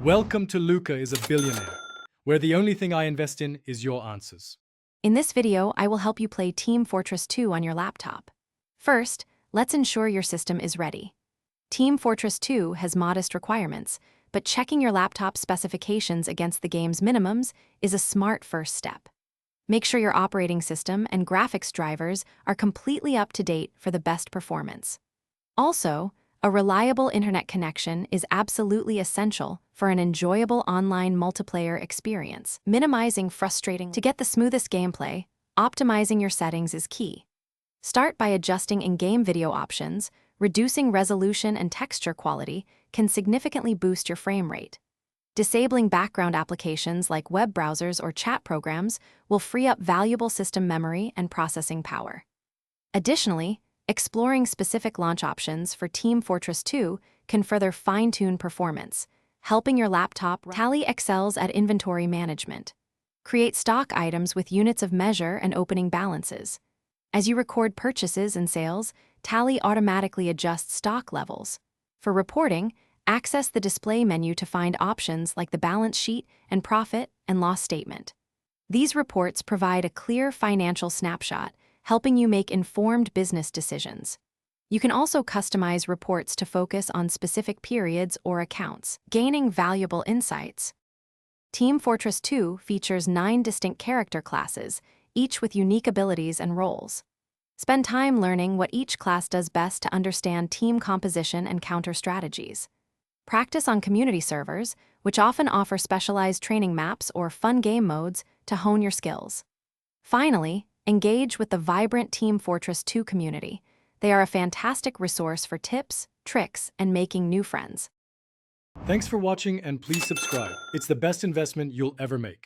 Welcome to Luca is a Billionaire, where the only thing I invest in is your answers. In this video, I will help you play Team Fortress 2 on your laptop. First, let's ensure your system is ready. Team Fortress 2 has modest requirements, but checking your laptop specifications against the game's minimums is a smart first step. Make sure your operating system and graphics drivers are completely up to date for the best performance. Also, a reliable internet connection is absolutely essential for an enjoyable online multiplayer experience. Minimizing frustrating to get the smoothest gameplay, optimizing your settings is key. Start by adjusting in-game video options. Reducing resolution and texture quality can significantly boost your frame rate. Disabling background applications like web browsers or chat programs will free up valuable system memory and processing power. Additionally, exploring specific launch options for Team Fortress 2 can further fine-tune performance, helping your laptop. Tally excels at inventory management. Create stock items with units of measure and opening balances. As you record purchases and sales, Tally automatically adjusts stock levels. For reporting, access the display menu to find options like the balance sheet and profit and loss statement. These reports provide a clear financial snapshot, helping you make informed business decisions. You can also customize reports to focus on specific periods or accounts, gaining valuable insights. Team Fortress 2 features 9 distinct character classes, each with unique abilities and roles. Spend time learning what each class does best to understand team composition and counter strategies. Practice on community servers, which often offer specialized training maps or fun game modes to hone your skills. Finally, engage with the vibrant Team Fortress 2 community. They are a fantastic resource for tips, tricks, and making new friends. Thanks for watching and please subscribe. It's the best investment you'll ever make.